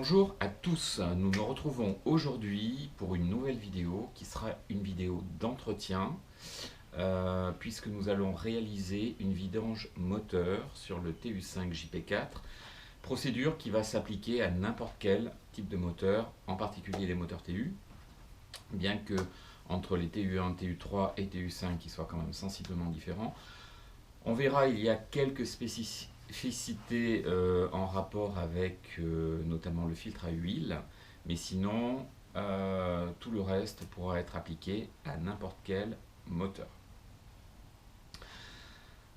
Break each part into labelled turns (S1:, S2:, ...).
S1: Bonjour à tous, nous nous retrouvons aujourd'hui pour une nouvelle vidéo qui sera une vidéo d'entretien puisque nous allons réaliser une vidange moteur sur le TU5 JP4, procédure qui va s'appliquer à n'importe quel type de moteur, en particulier les moteurs TU, bien que entre les TU1, TU3 et TU5 qui soient quand même sensiblement différents. On verra, il y a quelques spécificités en rapport avec notamment le filtre à huile, mais sinon tout le reste pourra être appliqué à n'importe quel moteur.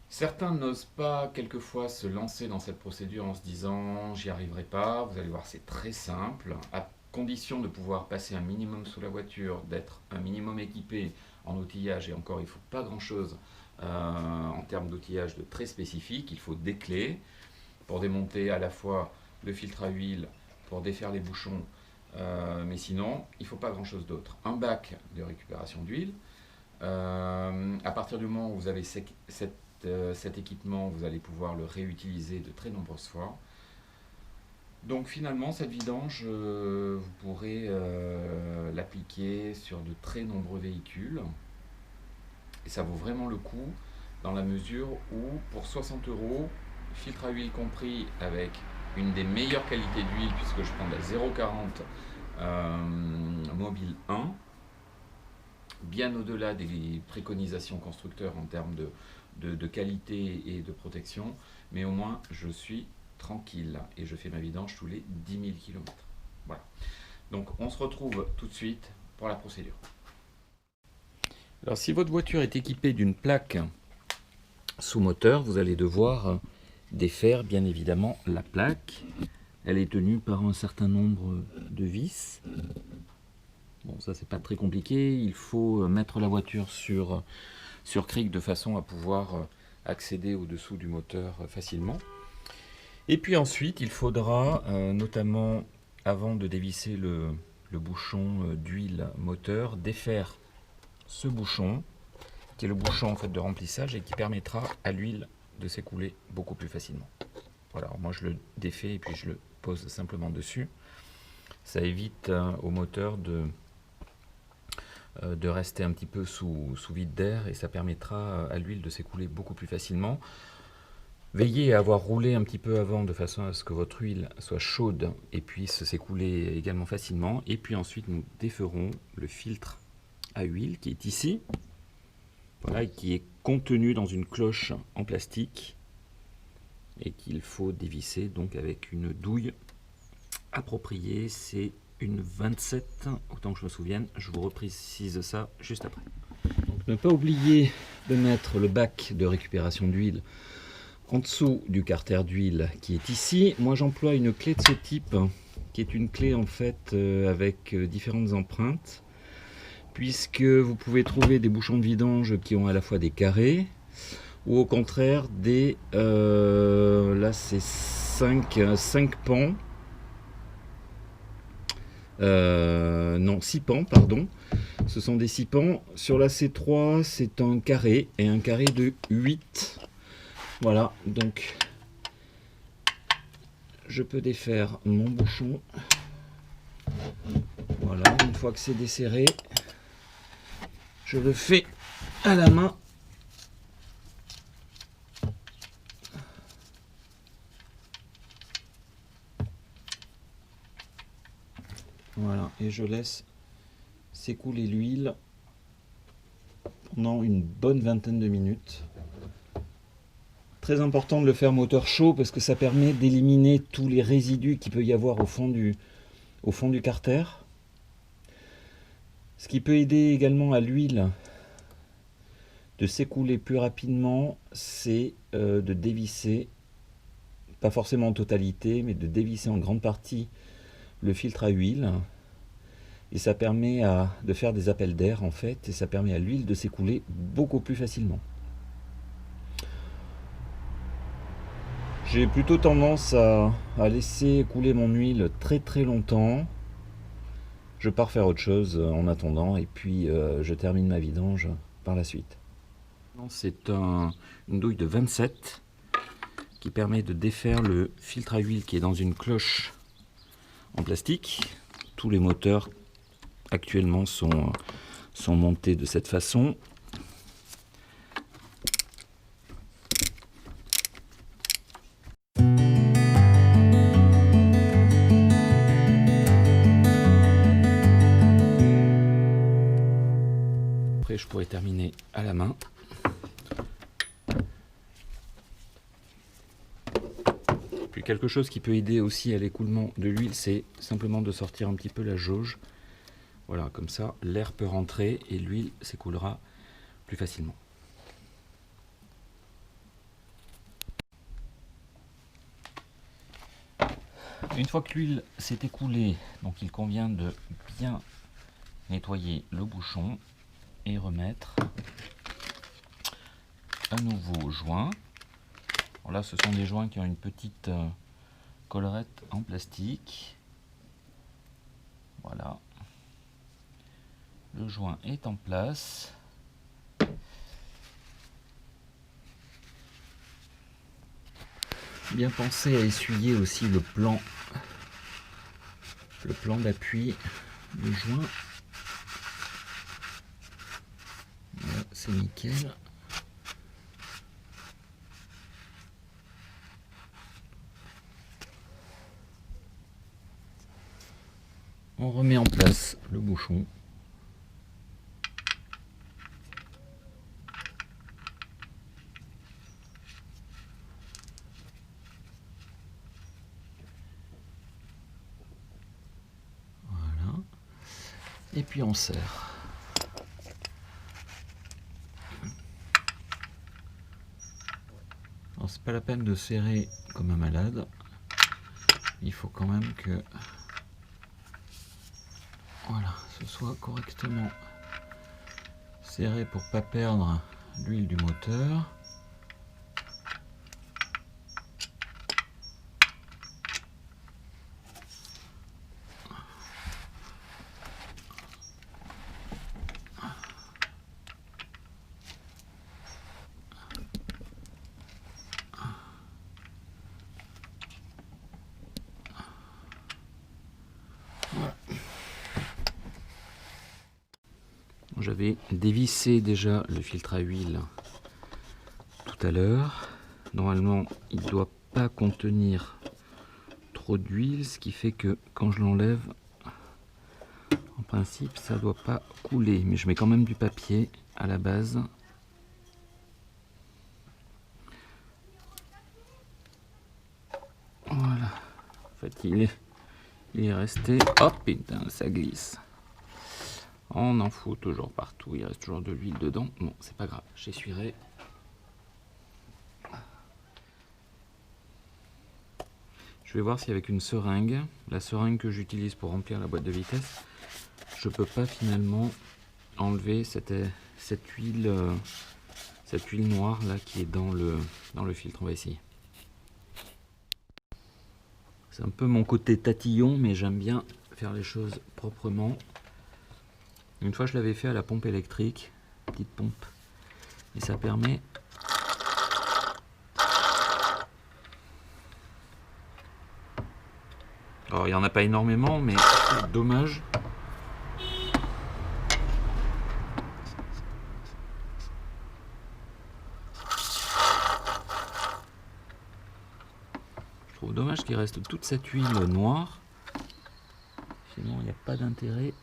S1: Certains n'osent pas quelquefois se lancer dans cette procédure en se disant j'y arriverai pas. Vous allez voir, c'est très simple, à condition de pouvoir passer un minimum sous la voiture, d'être un minimum équipé en outillage, et encore il ne faut pas grand chose en termes d'outillage de très spécifique. Il faut des clés pour démonter à la fois le filtre à huile, pour défaire les bouchons, mais sinon il ne faut pas grand chose d'autre. Un bac de récupération d'huile. À partir du moment où vous avez cet équipement, vous allez pouvoir le réutiliser de très nombreuses fois. Donc finalement, cette vidange, vous pourrez l'appliquer sur de très nombreux véhicules. Et ça vaut vraiment le coup dans la mesure où pour 60 €, filtre à huile compris, avec une des meilleures qualités d'huile, puisque je prends de la 0,40 Mobile 1, bien au-delà des préconisations constructeurs en termes de qualité et de protection, mais au moins je suis tranquille et je fais ma vidange tous les 10 000 km. Voilà. Donc on se retrouve tout de suite pour la procédure. Alors si votre voiture est équipée d'une plaque sous moteur, vous allez devoir défaire bien évidemment la plaque. Elle est tenue par un certain nombre de vis. Bon, ça c'est pas très compliqué, il faut mettre la voiture sur cric de façon à pouvoir accéder au-dessous du moteur facilement. Et puis ensuite, il faudra notamment, avant de dévisser le bouchon d'huile moteur, défaire ce bouchon, qui est le bouchon en fait de remplissage et qui permettra à l'huile de s'écouler beaucoup plus facilement. Voilà, alors moi je le défais et puis je le pose simplement dessus. Ça évite au moteur de rester un petit peu sous vide d'air et ça permettra à l'huile de s'écouler beaucoup plus facilement. Veillez à avoir roulé un petit peu avant de façon à ce que votre huile soit chaude et puisse s'écouler également facilement. Et puis ensuite nous déferons le filtre à huile qui est ici, voilà, et qui est contenu dans une cloche en plastique et qu'il faut dévisser donc avec une douille appropriée. C'est une 27, autant que je me souvienne, je vous reprécise ça juste après. Donc, ne pas oublier de mettre le bac de récupération d'huile en dessous du carter d'huile qui est ici. Moi j'emploie une clé de ce type, qui est une clé en fait avec différentes empreintes, puisque vous pouvez trouver des bouchons de vidange qui ont à la fois des carrés, ou au contraire des... là c'est 5 pans, non 6 pans pardon, ce sont des 6 pans. Sur la C3 c'est un carré, et un carré de 8. Voilà, donc je peux défaire mon bouchon. Voilà, une fois que c'est desserré, je le fais à la main. Voilà, et je laisse s'écouler l'huile pendant une bonne vingtaine de minutes. Très important de le faire moteur chaud parce que ça permet d'éliminer tous les résidus qu'il peut y avoir au fond du carter. Ce qui peut aider également à l'huile de s'écouler plus rapidement, c'est de dévisser, pas forcément en totalité, mais de dévisser en grande partie le filtre à huile. Et ça permet de faire des appels d'air en fait, et ça permet à l'huile de s'écouler beaucoup plus facilement. J'ai plutôt tendance à laisser couler mon huile très très longtemps. Je pars faire autre chose en attendant et puis je termine ma vidange par la suite. C'est une douille de 27 qui permet de défaire le filtre à huile qui est dans une cloche en plastique. Tous les moteurs actuellement sont montés de cette façon. Après, je pourrais terminer à la main. Puis quelque chose qui peut aider aussi à l'écoulement de l'huile, c'est simplement de sortir un petit peu la jauge. Voilà, comme ça, l'air peut rentrer et l'huile s'écoulera plus facilement. Une fois que l'huile s'est écoulée, donc il convient de bien nettoyer le bouchon et remettre un nouveau joint. Alors là, ce sont des joints qui ont une petite collerette en plastique. Voilà. Le joint est en place. Bien penser à essuyer aussi le plan d'appui du joint. Voilà, c'est nickel. On remet en place le bouchon. Voilà. Et puis on serre. Alors c'est pas la peine de serrer comme un malade. Il faut quand même que voilà, ce soit correctement serré pour pas perdre l'huile du moteur. Voilà. J'avais dévissé déjà le filtre à huile tout à l'heure. Normalement, il ne doit pas contenir trop d'huile, ce qui fait que quand je l'enlève, en principe, ça ne doit pas couler. Mais je mets quand même du papier à la base. Voilà. En fait, il est resté. Oh putain, ça glisse. On en fout toujours partout. Il reste toujours de l'huile dedans. Bon, c'est pas grave. J'essuierai. Je vais voir si avec une seringue, la seringue que j'utilise pour remplir la boîte de vitesse, je peux pas finalement enlever cette huile noire là qui est dans le filtre. On va essayer. C'est un peu mon côté tatillon, mais j'aime bien faire les choses proprement. Une fois je l'avais fait à la pompe électrique, petite pompe, et ça permet alors il n'y en a pas énormément, mais c'est dommage. Je trouve dommage qu'il reste toute cette huile noire. Sinon il n'y a pas d'intérêt.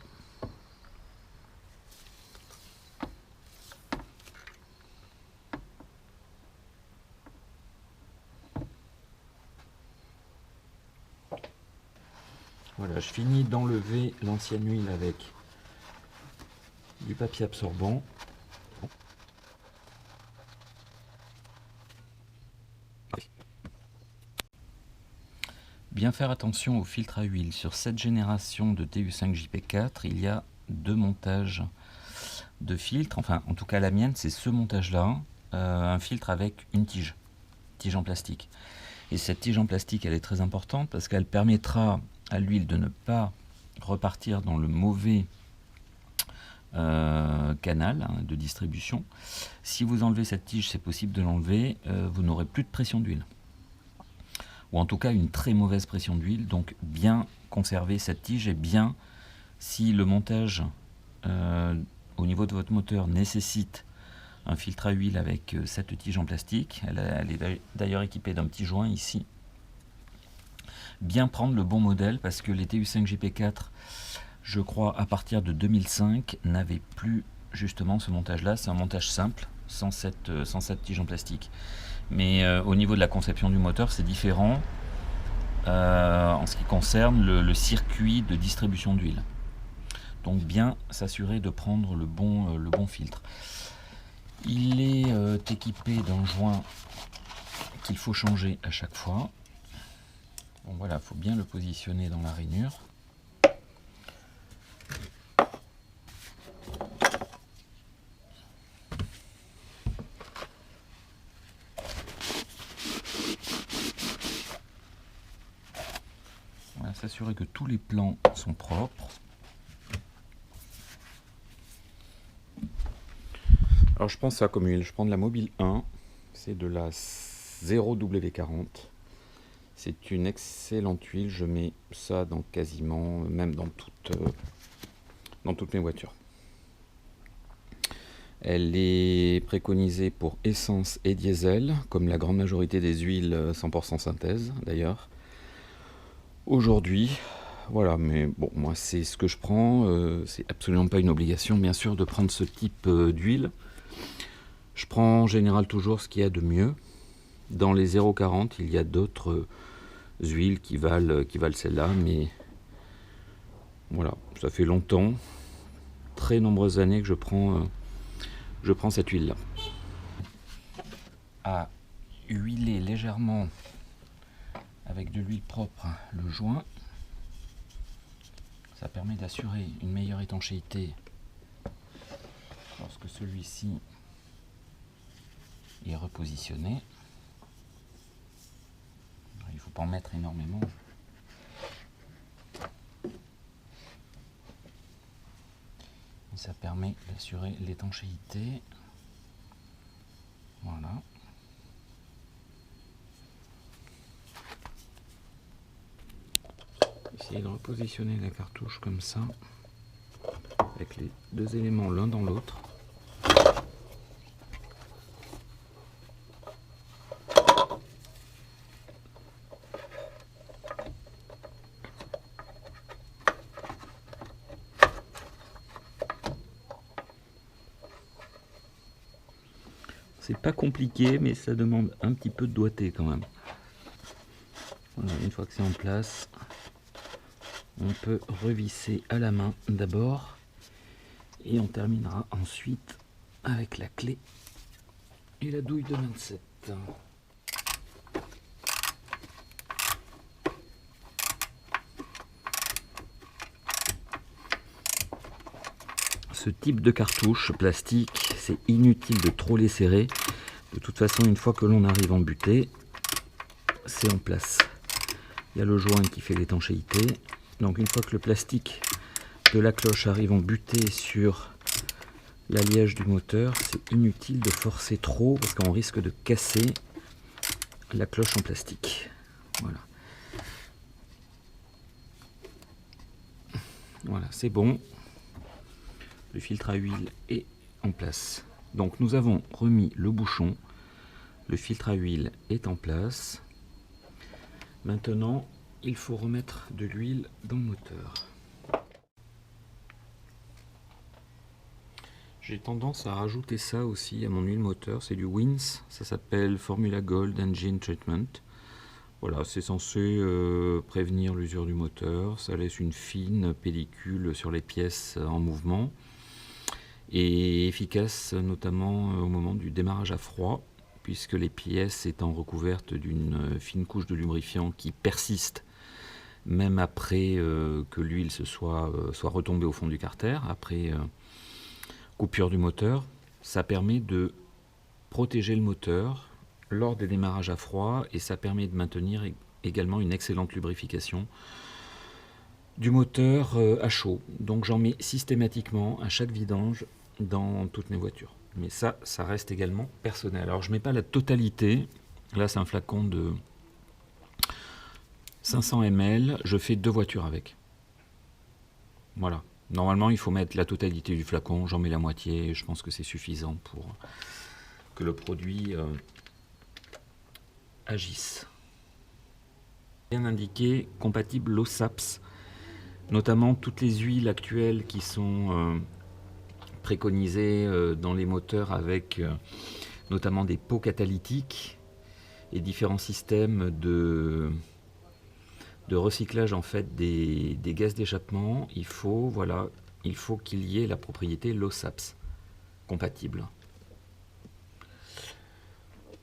S1: Voilà, je finis d'enlever l'ancienne huile avec du papier absorbant. Bien faire attention au filtre à huile. Sur cette génération de TU5JP4, il y a deux montages de filtres. Enfin, en tout cas, la mienne, c'est ce montage-là. Un filtre avec une tige en plastique. Et cette tige en plastique, elle est très importante parce qu'elle permettra à l'huile de ne pas repartir dans le mauvais canal de distribution. Si vous enlevez cette tige, c'est possible de l'enlever, vous n'aurez plus de pression d'huile. ou en tout cas une très mauvaise pression d'huile. Donc bien conserver cette tige, et bien, si le montage au niveau de votre moteur nécessite un filtre à huile avec cette tige en plastique, elle est d'ailleurs équipée d'un petit joint ici, bien prendre le bon modèle, parce que les TU5JP4, je crois à partir de 2005, n'avaient plus justement ce montage là. C'est un montage simple, sans cette tige en plastique, mais au niveau de la conception du moteur, c'est différent en ce qui concerne le circuit de distribution d'huile. Donc bien s'assurer de prendre le bon filtre. Il est équipé d'un joint qu'il faut changer à chaque fois. Bon, voilà, il faut bien le positionner dans la rainure. Voilà, s'assurer que tous les plans sont propres. Alors je prends ça comme huile, je prends de la Mobile 1, c'est de la 0W40. C'est une excellente huile, je mets ça dans quasiment, même dans toutes mes voitures. Elle est préconisée pour essence et diesel, comme la grande majorité des huiles 100% synthèse d'ailleurs. Aujourd'hui, voilà, mais bon, moi c'est ce que je prends, c'est absolument pas une obligation bien sûr de prendre ce type d'huile. Je prends en général toujours ce qu'il y a de mieux. Dans les 0,40, il y a d'autres huiles qui valent celle-là, mais voilà, ça fait longtemps, très nombreuses années que je prends cette huile-là. À huiler légèrement avec de l'huile propre le joint, ça permet d'assurer une meilleure étanchéité lorsque celui-ci est repositionné. Il ne faut pas en mettre énormément. Et ça permet d'assurer l'étanchéité. Voilà. Essayez de repositionner la cartouche comme ça, avec les deux éléments l'un dans l'autre. C'est pas compliqué, mais ça demande un petit peu de doigté quand même. Voilà, une fois que c'est en place, on peut revisser à la main d'abord, et on terminera ensuite avec la clé et la douille de 27. Ce type de cartouche plastique, c'est inutile de trop les serrer. De toute façon, une fois que l'on arrive en butée, c'est en place. Il y a le joint qui fait l'étanchéité. Donc une fois que le plastique de la cloche arrive en butée sur l'alliage du moteur, c'est inutile de forcer trop parce qu'on risque de casser la cloche en plastique. Voilà. Voilà, c'est bon. Le filtre à huile est en place. Donc nous avons remis le bouchon. Le filtre à huile est en place. Maintenant, il faut remettre de l'huile dans le moteur. J'ai tendance à rajouter ça aussi à mon huile moteur. C'est du Wins. Ça s'appelle Formula Gold Engine Treatment. Voilà, c'est censé prévenir l'usure du moteur. Ça laisse une fine pellicule sur les pièces en mouvement. Et efficace notamment au moment du démarrage à froid, puisque les pièces étant recouvertes d'une fine couche de lubrifiant qui persiste même après que l'huile soit retombée au fond du carter, après coupure du moteur, ça permet de protéger le moteur lors des démarrages à froid, et ça permet de maintenir également une excellente lubrification du moteur à chaud. Donc j'en mets systématiquement à chaque vidange dans toutes mes voitures. Mais ça reste également personnel. Alors je ne mets pas la totalité. Là c'est un flacon 500 ml, je fais 2 voitures avec. Voilà. Normalement, il faut mettre la totalité du flacon. J'en mets la moitié. Je pense que c'est suffisant pour que le produit agisse. Bien indiqué, compatible LOSAPS. Notamment toutes les huiles actuelles qui sont préconisées dans les moteurs avec notamment des pots catalytiques et différents systèmes de recyclage en fait des gaz d'échappement. Il faut qu'il y ait la propriété LOSAPS compatible.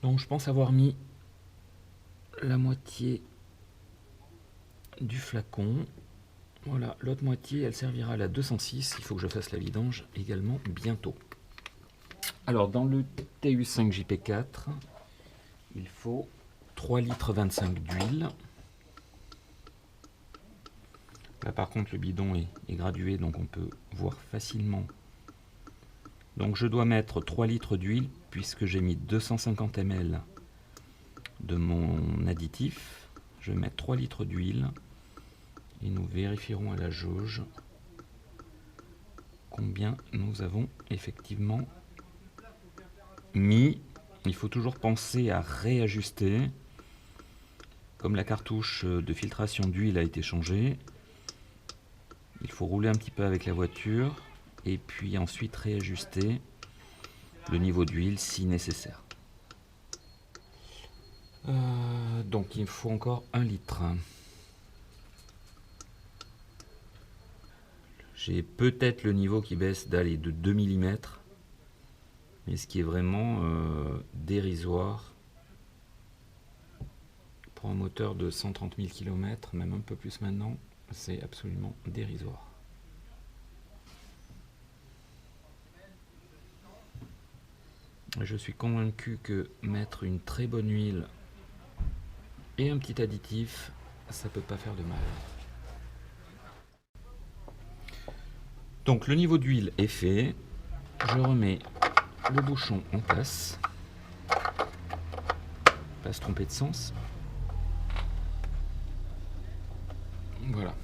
S1: Donc je pense avoir mis la moitié du flacon. Voilà, l'autre moitié elle servira à la 206. Il faut que je fasse la vidange également bientôt. Alors dans le TU5 JP4, il faut 3,25 litres d'huile. Là par contre le bidon est gradué, donc on peut voir facilement. Donc je dois mettre 3 litres d'huile puisque j'ai mis 250 ml de mon additif. Je vais mettre 3 litres d'huile et nous vérifierons à la jauge combien nous avons effectivement mis. Il faut toujours penser à réajuster. Comme la cartouche de filtration d'huile a été changée, il faut rouler un petit peu avec la voiture et puis ensuite réajuster le niveau d'huile si nécessaire. Donc il me faut encore 1 litre. J'ai peut-être le niveau qui baisse d'aller de 2 mm, mais ce qui est vraiment dérisoire pour un moteur de 130 000 km, même un peu plus maintenant, c'est absolument dérisoire. Je suis convaincu que mettre une très bonne huile et un petit additif, ça peut pas faire de mal. Donc le niveau d'huile est fait. Je remets le bouchon en place. Pas se tromper de sens. Voilà.